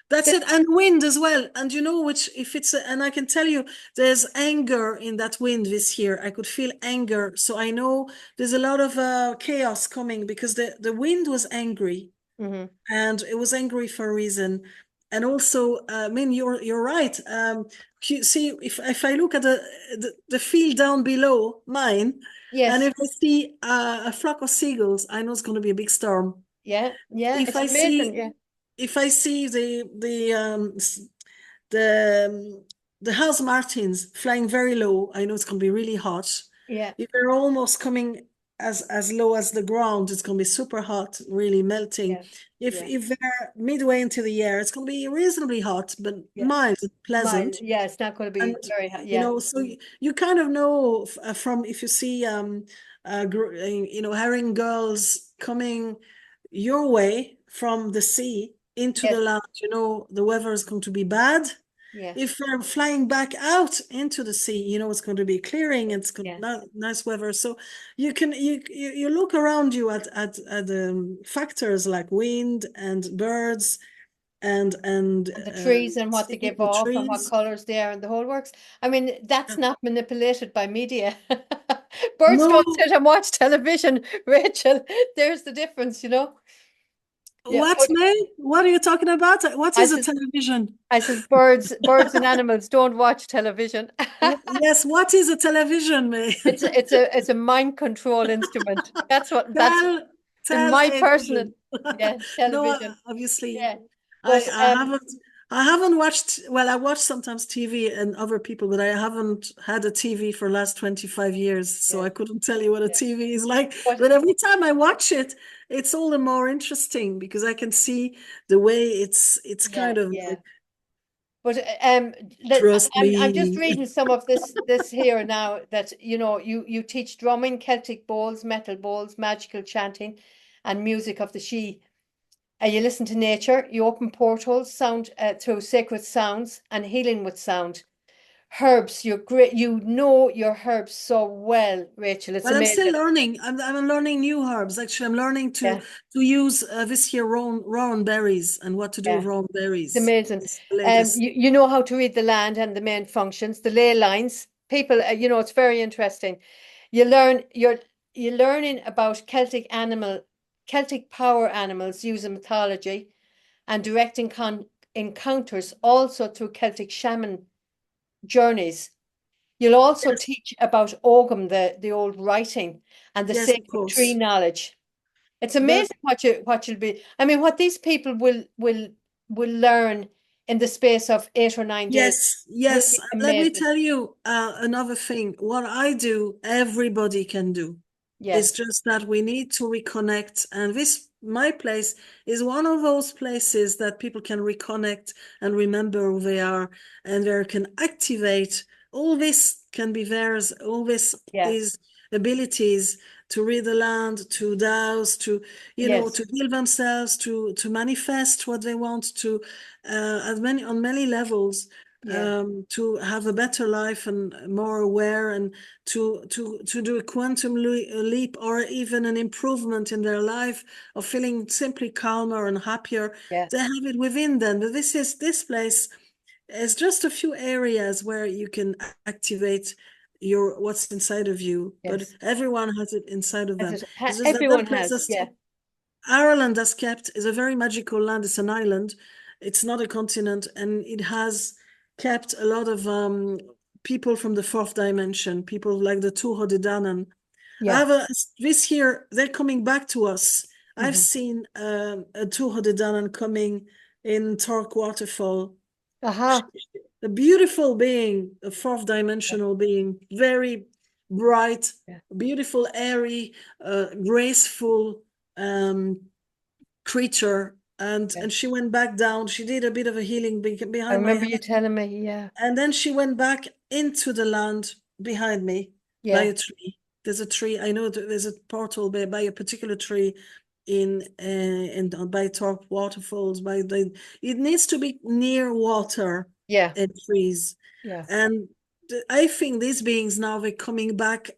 That's They, it. And wind as well. And you know which, if it's, and I can tell you, there's anger in that wind this year. I could feel anger. So I know there's a lot of chaos coming, because the wind was angry, Mhm. and it was angry for a reason. And also, I mean, you're right. You see, if I look at the field down below mine, and Yes, if I see a flock of seagulls, I know it's going to be a big storm. yeah, yeah, If it's I amazing. see Yeah, if I see the the house martins flying very low, I know it's going to be really hot. yeah, If they're almost coming as low as the ground, it's going to be super hot, really melting. Yeah. If Yeah. they're midway into the year, it's going to be reasonably hot, but Yeah. mild and Mine. pleasant. Yeah. It's not going to be And very hot. Yeah. so you kind of know from if you see herring gulls coming your way from the sea into the Yes. land, the weather is going to be bad. Yeah. If they're flying back out into the sea, it's going to be clearing. It's going Yeah. nice weather. So you look around you at factors like wind and birds and And the trees and what they seeing give the off and what trees. colors they are and the whole works. I mean, that's not manipulated by media. Birds No, don't sit and watch television, Rachel. There's the difference, you know? Yeah. what, But May? What are you talking about? What I is a says television? I says birds and animals don't watch television. Yes, what is a television, May? It's a mind control instrument. That's Tell, in tell my a personal, vision. yeah, No, television. obviously, Yeah. I, But I haven't. I haven't watched. Well, I watch sometimes TV and other people, but I haven't had a TV for the last 25 years, so yeah, I couldn't tell you what a yeah. TV is like. But But every time I watch it, it's all the more interesting because I can see the way it's yeah, kind of yeah. like, But trust I'm just me. reading some of this here now that you teach drumming, Celtic bowls, metal bowls, magical chanting, and music of the She. You listen to nature. You open portals, sound through sacred sounds, and healing with sound. Herbs, you're great. You know your herbs so well, Rachel. It's Well, I'm still amazing. learning. I'm learning new herbs. Actually, I'm learning Yeah, to use this year rowan berries and what to do with yeah. rowan It's berries. amazing. It's the latest. You know how to read the land and the main functions, the ley lines. People, it's very interesting. You learn you're learning about Celtic power animals using mythology and directing encounters also through Celtic shaman journeys. You'll also Yes, teach about Ogham, the old writing, and the yes, of sacred tree course. knowledge. It's But amazing what you'll be. I mean, what these people will learn in the space of 8 or 9 days yes, will yes. be Let me amazing. tell you another thing. What I do, everybody can do. It's Yes, just that we need to reconnect. And my place, is one of those places that people can reconnect and remember who they are, and they can activate. All this can be theirs. All yeah, these abilities to read the land, to douse, yes, to heal themselves, to manifest what they want to, on many levels, yeah, to have a better life and more aware, and to do a quantum leap or even an improvement in their life, of feeling simply calmer and happier. yeah, They have it within them. But this place is just a few areas where you can activate your what's inside of you, but yes. everyone has it inside of As them. It's just that everyone that place has, is yeah, Ireland has kept is a very magical land. It's an island. It's not a continent, and it has kept a lot of people from the fourth dimension, people like the Tuatha Dé Danann. yeah. This year they're coming back to us. I've Hmm. seen a Tuatha Dé Danann coming in Torque Waterfall. Aha. A beautiful being, a fourth Yeah, dimensional being, very bright, yeah, beautiful, airy, graceful um, creature. yeah. And she went back down. She did a bit of a healing I behind my remember head. you telling me, yeah, And then she went back into the land behind me by yeah, a tree. There's a tree. I know there's a portal by a particular tree in by Torp waterfalls. It needs to be near water yeah, and trees. yeah, And I think these beings now they're coming back.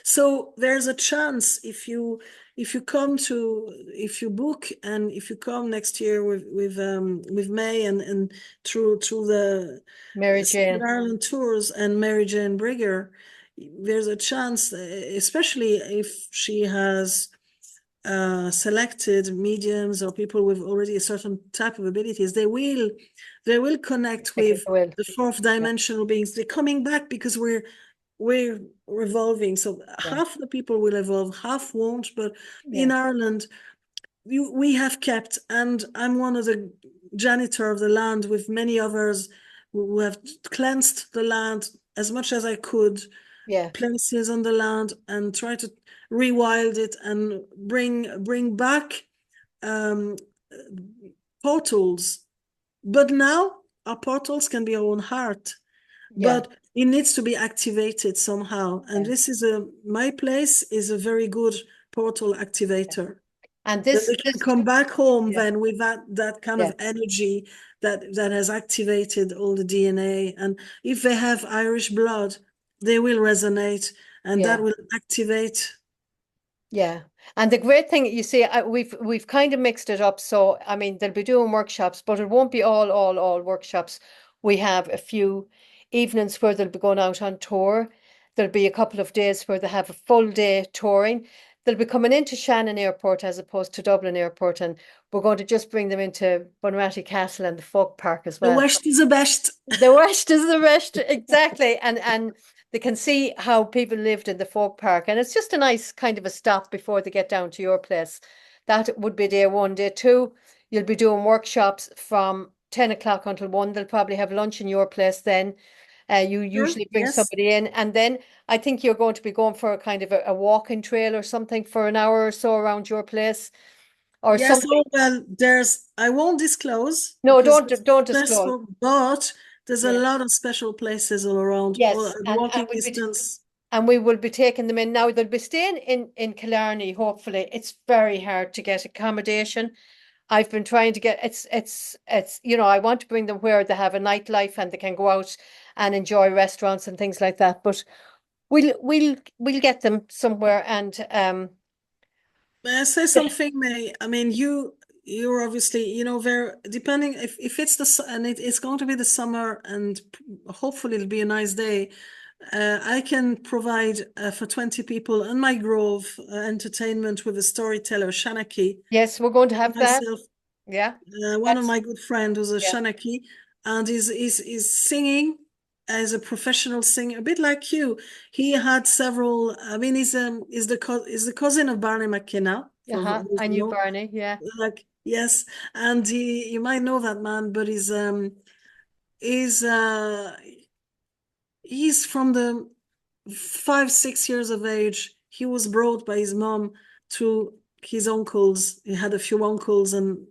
So there's a chance if you book and if you come next year with May and through the Mary Southern Jane, Ireland tours and Mary Jane Brigger, there's a chance, especially if she has selected mediums or people with already a certain type of abilities, they will connect I think with I will. the fourth Yeah, dimensional beings. They're coming back because we're revolving. So yeah, half the people will evolve, half won't. But in yeah, Ireland, we have kept, and I'm one of the janitor of the land with many others who have cleansed the land as much as I could, Yeah. places on the land and try to rewild it and bring back um, portals. But now our portals can be our own heart, Yeah. but it needs to be activated somehow. And Yeah. this is my place is a very good portal activator. And Then this they can this come back home yeah. then with that kind Yeah. of energy that has activated all the DNA. And if they have Irish blood, they will resonate and that Yeah. will activate. Yeah. And the great thing, you see, we've kind of mixed it up. So I mean, they'll be doing workshops, but it won't be all workshops. We have a few evenings where they'll be going out on tour. There'll be a couple of days where they have a full day touring. They'll be coming into Shannon Airport as opposed to Dublin Airport, and we're going to just bring them into Bunratty Castle and the Folk Park as The well. West is the best. The West is the rest, exactly. And they can see how people lived in the folk park. And it's just a nice kind of a stop before they get down to your place. That would be day one. Day two, you'll be doing workshops from 10 o'clock until 1. They'll probably have lunch in your place then. You Sure, usually bring yes. somebody in, and then I think you're going to be going for a kind of a walking trail or something for an hour or so around your place or Yes, something. oh well, I won't disclose No, because don't it's don't disclose. stressful, but there's a Yeah. lot of special places all around, all Yes, at and walking we'll be distance. and we will be taking them in. Now they'll be staying in Killarney, hopefully. It's very hard to get accommodation. I've been trying to get it's I want to bring them where they have a nightlife and they can go out and enjoy restaurants and things like that. But we'll get them somewhere. And May I say something, May? I mean, you're obviously, very depending if it's and it's going to be the summer and hopefully it'll be a nice day. I can provide for 20 people in my grove entertainment with a storyteller, Shanaki, yes, we're going to have that. myself, Yeah, one of that's my good friend who's a yeah, Shanaki, and is singing as a professional singer, a bit like you. He had several. I mean, he's the cousin of Barney McKenna, for uh-huh. those I who knew know. Barney, yeah. Like yes, and you might know that man, but he's uh he's from the 5, 6 years of age. He was brought by his mom to his uncles. He had a few uncles, and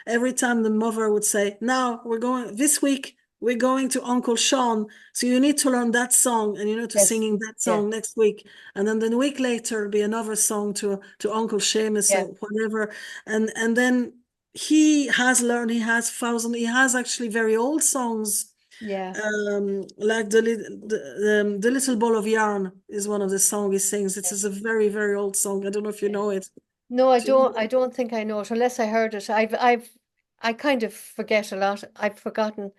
every time the mother would say, "Now we're going this week. We're going to Uncle Sean, so you need to learn that song, and you know to Yes, singing that yeah, song next week, and then the week later be another song to Uncle Seamus yeah, or whatever, and then." He has learned, he has actually very old songs yeah, like the little ball of yarn is one of the songs he sings. It's a very very old song. I don't know if you yeah. know it. No, I Do you know don't. I it? don't think I know it unless I heard it. I kind of forget a lot. I've forgotten.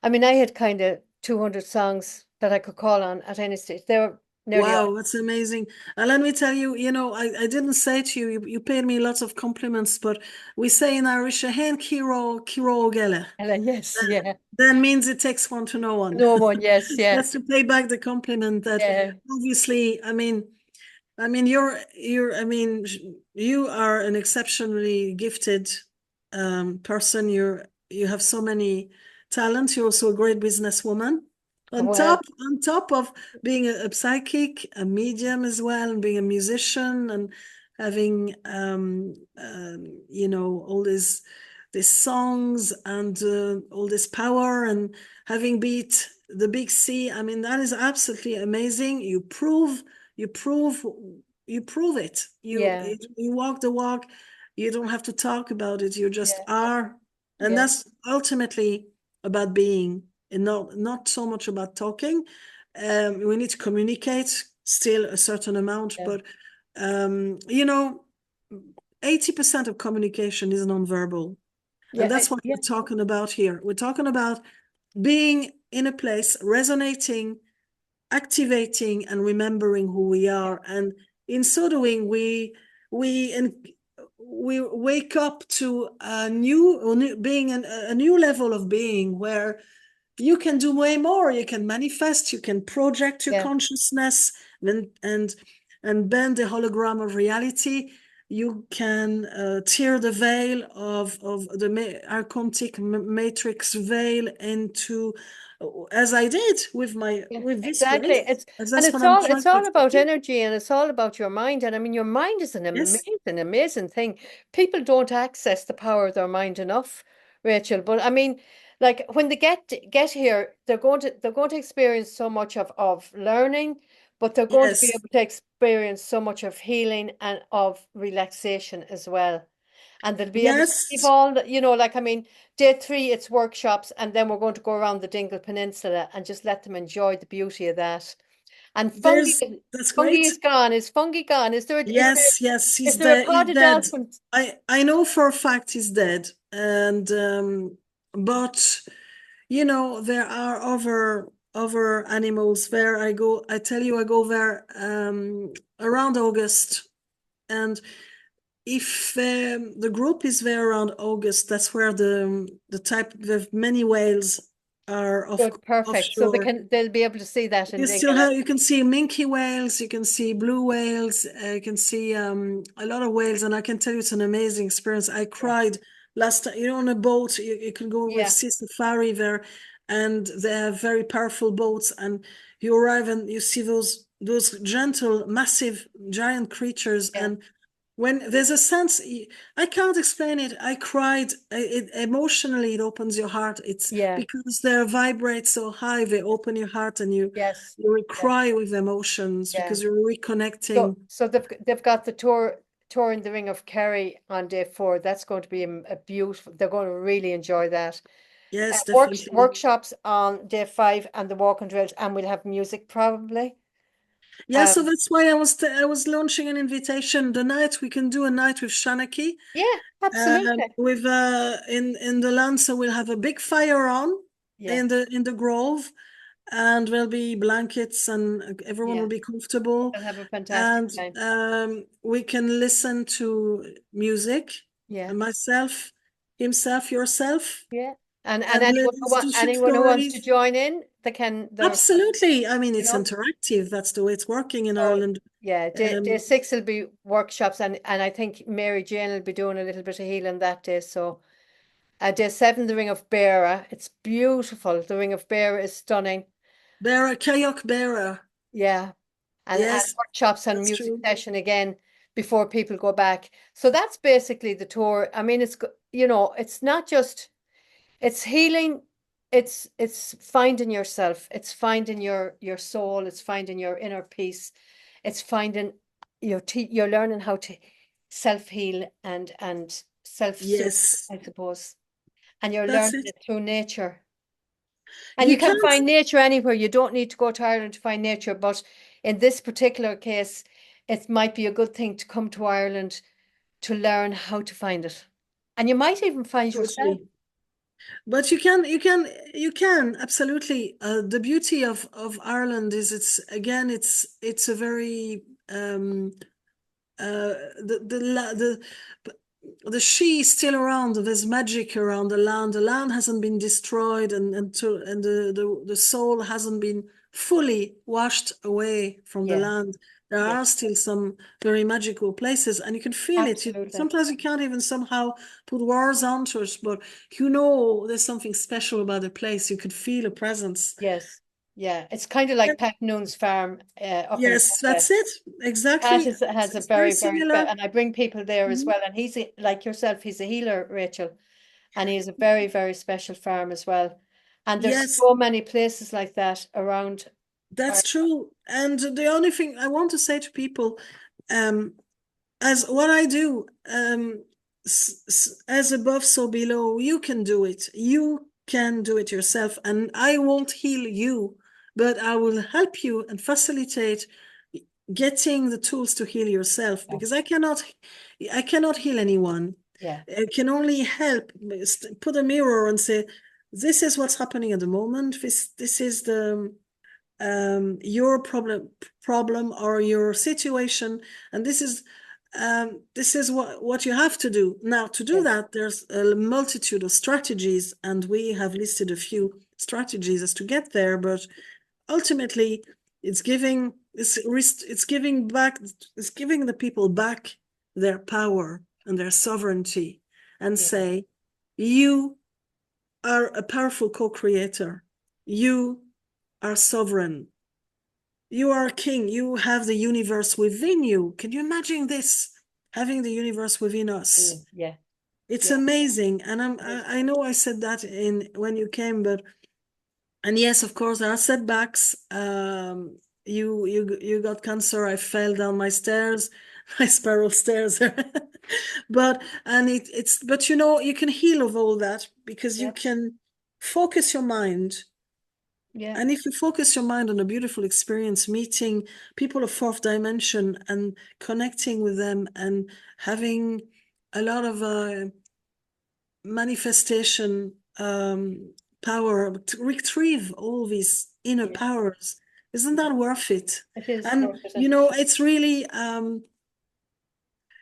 I mean, I had kind of 200 songs that I could call on at any stage. They were nearly all. Wow, that's amazing. And let me tell you, I didn't say to you, you paid me lots of compliments, but we say in Irish, a hen kiro gele. Ellen, yes, yeah. That means it takes one to know one. No one, yes, yeah, That's to pay back the compliment that yeah. obviously, you are an exceptionally gifted person. You have so many talents. You're also a great businesswoman. Well, On top of being a psychic, a medium as well, and being a musician and having all these songs and all this power and having beat the big C. I mean, that is absolutely amazing. you prove you prove it. yeah, You walk the walk. You don't have to talk about it. You just yeah, are. And yeah, that's ultimately about being and not so much about talking. We need to communicate still a certain amount, yeah, but um, you know, 80% of communication is nonverbal. And yeah, that's what yeah, we're talking about here. We're talking about being in a place, resonating, activating, and remembering who we are. And in so doing, we and we wake up to a new level of being where you can do way more. You can manifest, you can project your yeah, consciousness and and bend the hologram of reality. You can tear the veil of the archontic matrix veil into as I did with Yeah, this exactly. place, It's and and that's what I'm trying it's to all about explain. energy, and it's all about your mind. And I mean, your mind is an Yes, amazing thing. People don't access the power of their mind enough, Rachel. But I mean, like when they get here, they're going to experience so much of learning, but they're going to be yes, able to experience so much of healing and of relaxation as well. And they'll be able to leave yes, all the, like, I mean, day three, it's workshops, and then we're going to go around the Dingle Peninsula and just let them enjoy the beauty of that. And that's fungi great. is gone. Is fungi gone? Yes, yes, Is he's there a dead. He's potted dead. elephant? I know for a fact he's dead. And but there are other animals there. I tell you, I go there around August. And if the group is there around August, that's where the many whales are Good, perfect. So offshore. they'll be able to see that in You still Dingle. have you can see minke whales, you can see blue whales, you can see a lot of whales, and I can tell you it's an amazing experience. I Yeah, cried last time, on a boat. You can go with yeah, sea safari there, and they have very powerful boats, and you arrive and you see those gentle, massive, giant creatures, yeah, and when there's a sense, I can't explain it. I cried. Emotionally, it opens your heart. It's yeah. because they vibrate so high, they open your heart, and you Yes, you will yeah, cry with emotions yeah. because you're reconnecting. So they've got the tour in the Ring of Kerry on day four. That's going to be a beautiful. They're going to really enjoy that. Yes, definitely. Workshops on day five and the walking drills, and we'll have music probably. Yeah, so Um, that's why I was launching an invitation. The night we can do a night with Shanaki, yeah, absolutely. with in the land, so we'll have a big fire on Yeah, in the grove, and there'll be blankets, and everyone will yeah. be comfortable, We'll have a fantastic and time. we can listen to music, Yeah, myself, himself, yourself, yeah. And and let's do some anyone who wants to stories. join in, they can. Absolutely. I mean, You it's know. interactive. That's the way it's working in So Ireland. yeah, day Um, six will be workshops, and I think Mary Jane will be doing a little bit of healing that day. So day seven, the Ring of Beara. It's beautiful. The Ring of Beara is stunning. Bearer, kayak bearer. Yeah. And Yes, workshops and that's music true. session again before people go back. So that's basically the tour. I mean, it's not just it's healing. It's finding yourself. It's finding your soul. It's finding your inner peace. It's finding you're learning how to self heal and self soothe, Yes, I suppose. And you're that's learning it. it through nature. And you You can can't, find nature anywhere. You don't need to go to Ireland to find nature. But in this particular case, it might be a good thing to come to Ireland to learn how to find it. And you might even find yourself. totally. But you can absolutely. The beauty of Ireland is it's a very the she is still around. There's magic around the land. The land hasn't been destroyed, and the soul hasn't been fully washed away from the Yeah, land. There yeah, are still some very magical places, and you can feel it. absolutely. Sometimes you can't even somehow put words onto it, but there's something special about the place. You could feel a presence. Yes. Yeah. It's kind of like Pat Noon's farm up in Yes, Galway. that's it. Pat Exactly. has a It's very very, very similar. special, and I bring people there as Mhm. well. And like yourself, he's a healer, Rachel, and he has a very, very special farm as well. And there's Yes, so many places like that around. that's Our, true. And the only thing I want to say to people, um, as what I do, as above, so below, you can do it. You can do it yourself. And I won't heal you, but I will help you and facilitate getting the tools to heal yourself, because I cannot heal anyone. yeah, I can only help, put a mirror and say, this is what's happening at the moment. This is the your problem or your situation, and this is what you have to do. Now, to do yeah, that, there's a multitude of strategies, and we have listed a few strategies as to get there, but ultimately it's giving back, it's giving the people back their power and their sovereignty, and yeah, say, you are a powerful co-creator. You are sovereign. You are a king. You have the universe within you. Can you imagine this? Having the universe within us. Yeah, It's yeah, amazing. And it is. I know I said that in when you came, but and yes, of course, there are setbacks. You got cancer. I fell down my stairs, my spiral stairs. But and it's but you know you can heal of all that because you Yeah, can focus your mind. yeah, And if you focus your mind on a beautiful experience, meeting people of fourth dimension and connecting with them and having a lot of manifestation power to retrieve all these inner yeah, powers, isn't yeah. that worth it? It is And worth it. you know, it's really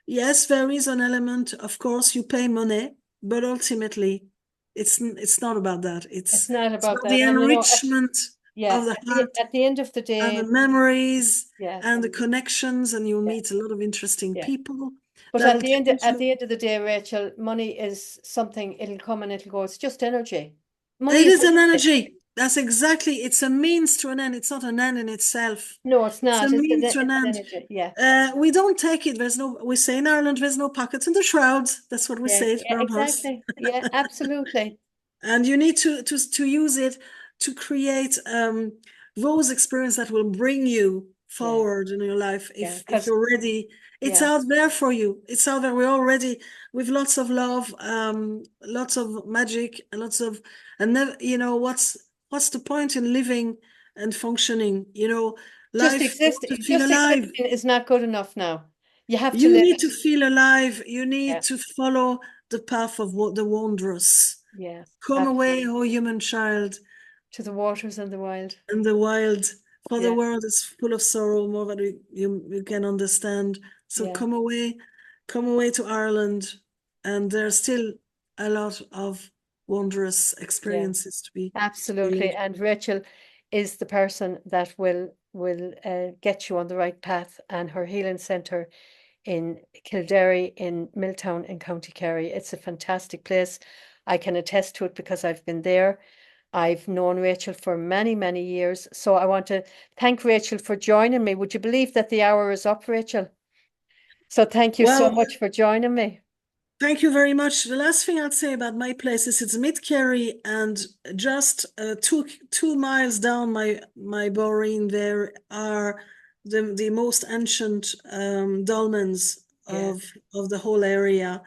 yes, there is an element, of course, you pay money, but ultimately it's not about that. It's not It's about about that. the And enrichment yeah, of the heart at the end of the and the day, memories yeah, and the connections, and you'll yeah, meet a lot of interesting yeah. people But that will change at you. the end of the day, Rachel, money is something, it'll come and it'll go. It's just energy. Money It is is an energy. energy. That's exactly, it's a means to an end. It's not an end in itself. No, it's It's a not. means to an It's an end. energy. Yeah. We don't take it. We say in Ireland, there's no pockets in the shrouds. That's what we Yeah, say yeah, around us. exactly. Yeah, absolutely. And you need to use it to create those experiences that will bring you Yeah, forward in your life. yeah. If Because you're ready, it's yeah, out there for you. It's out there. We're already with lots of love, lots of magic, and lots of and never, you know, what's the point in living and functioning? You know, life, you want to feel just alive. existing is not good enough now. You have to You live need it. to feel alive. You Yeah, need to follow the path of the wondrous. yeah, Come away, absolutely. O human child, To the waters and the wild. in the wild, for the Yeah, world is full of sorrow, more than you can understand. So yeah, come away to Ireland, and there's still a lot of wondrous yeah. experiences to be Absolutely. lived. And Rachel is the person that will get you on the right path. And her healing centre in Kilderry, in Milltown, in County Kerry. It's a fantastic place. I can attest to it because I've been there. I've known Rachel for many, many years. So I want to thank Rachel for joining me. Would you believe that the hour is up, Rachel? So thank you so Well, much for joining me. thank you very much. The last thing I'd say about my place is it's mid-Kerry, and just 2 miles down my boreen there are the most ancient dolmens Yeah, of the whole area.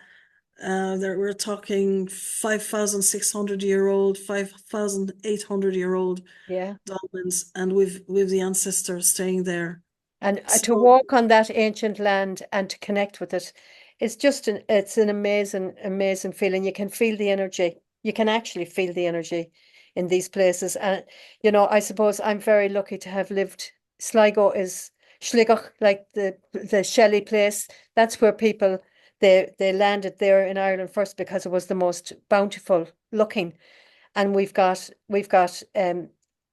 There we're talking 5,600-year-old, 5,800-year-old yeah. dolmens, and with the ancestors staying there. And to So walk on that ancient land and to connect with it, it's an amazing, amazing feeling. You can feel the energy. You can actually feel the energy in these places. And, I suppose I'm very lucky to have lived. Sligo is Schligach, like the Shelley place. That's where people, they landed there in Ireland first because it was the most bountiful looking. And we've got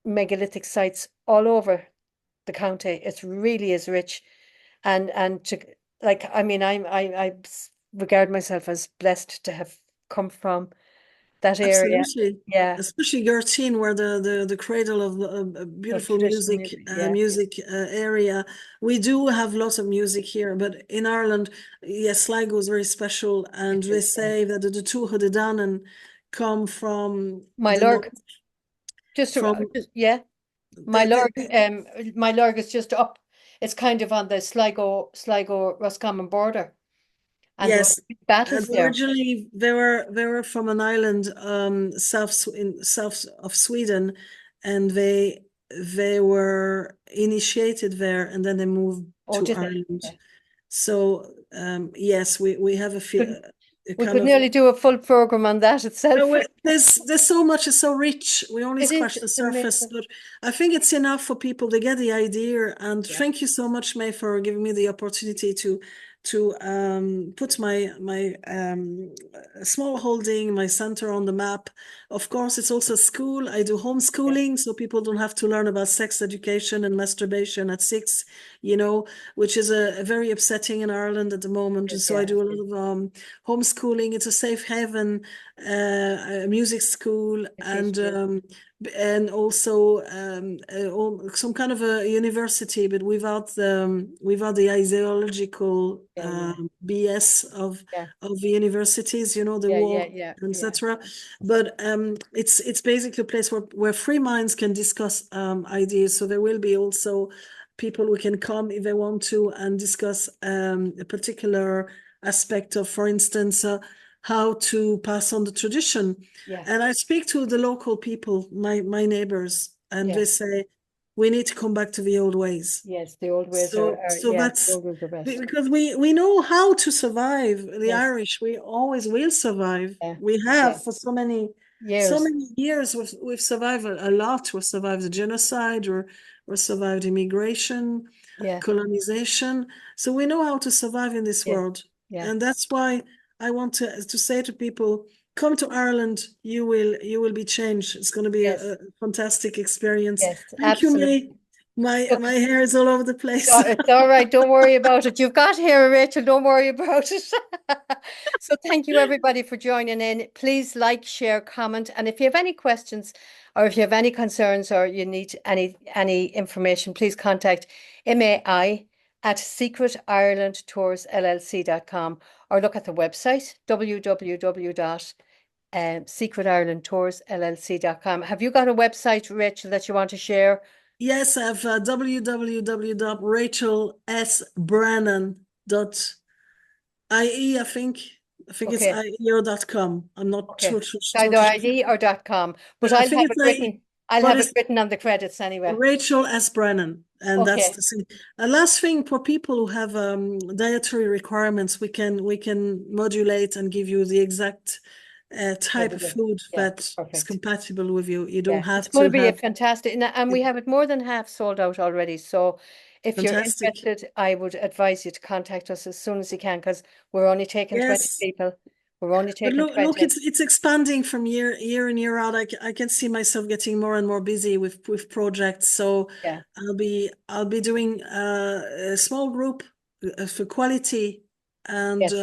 megalithic sites all over the county. It really is rich, and to like I mean regard myself as blessed to have come from that area. absolutely, Yeah, especially Gertine, where the cradle of of beautiful traditional music music. Yeah, area. We do have lots of music here, but in Ireland, yes, Sligo is very special, and it they is. Yeah. say that the two Danan come from My the lord, north, from just yeah, my lord is just up. It's kind of on the Sligo Roscommon border, and there were yes. big And battles there. originally they were from an island south of Sweden, and they were initiated there, and then they moved Oh, to did they? Ireland. Yeah. So yes, we have Could a we kind could of nearly do a full program on that itself. there's so much, it's so rich. We only It is. scratch the It's surface, amazing. but I think it's enough for people to get the idea. And Yeah. thank you so much, May, for giving me the opportunity to put my small holding, my center on the map. Of course, it's also school. I do Yeah. homeschooling, so people don't have to learn about sex education and masturbation at 6, which is a very upsetting in Ireland at the moment. It is. So I Yeah. do a It is. lot of homeschooling. It's a safe haven, a music school, It is. and Yeah. and also some kind of a university, but without the ideological BS of yeah, the universities, you know, the yeah, war, yeah, etc. But it's basically a place where free minds can discuss ideas. So there will be also people who can come if they want to and discuss a particular aspect of, for instance, how to pass on the tradition. yeah, And I speak to the local people, my neighbors, and yeah. they say we need to come back to the old ways. Yes, the old ways So yeah, the that's old ways are best. because we know how to survive. The Yes, Irish, we always will survive. yeah, We yeah. have for so Years. many years. We've survived a lot. We've survived the genocide, or survived immigration, Yeah, colonization. So we know how to survive in this yeah, world, yeah. and that's why I want to say to people, come to Ireland. You will be changed. It's going to be Yes, a fantastic experience. yes, Thank you, May. absolutely. My Look, hair is all over the place. it's all right. Don't worry about it. You've got here, Rachel. Don't worry about it. So thank you everybody for joining in. Please like, share, comment, and if you have any questions or if you have any concerns or you need any information, please contact MAI at secretirelandtoursllc.com or look at the website www.secretirelandtoursllc.com. Have you got a website, Rachel, that you want to share? Yes, I have www.rachelsbrennan.ie, I think. I think it's Okay. IE or .com. I'm not Okay. Either totally sure. ID or .com, but I I'll think have it's it IE, written. I'll but have it it's written on the credits anyway. Rachel S. Brennan, and that's Okay. the thing. And last thing, for people who have dietary requirements, we can modulate and give you the exact Yeah, type we of do. food Yeah, that is perfect. compatible with you. You don't Yeah, it's have going to to be a have fantastic, and we it. have it more than half sold out already. So if you're Fantastic. interested, I would advise you to contact us as soon as you can because we're only taking 20 Yes. people. We're only But taking look, 20. it's expanding from year in, year out. I can see myself getting more and more busy with projects. So Yeah. I'll be doing a small group for quality and Yes.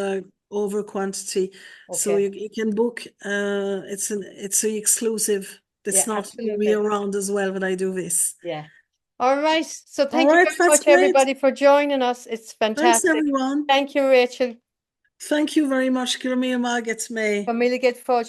over quantity. So Okay. you can book. It's a exclusive. It's Yeah, not absolutely. year round as well that I do this. Yeah. All right. So All thank you right, very that's much, great. everybody, for joining us. It's Thanks, fantastic. everyone. Thank you, Rachel. Thank you very much. Kilderry Co Kerry. Familie geht fort,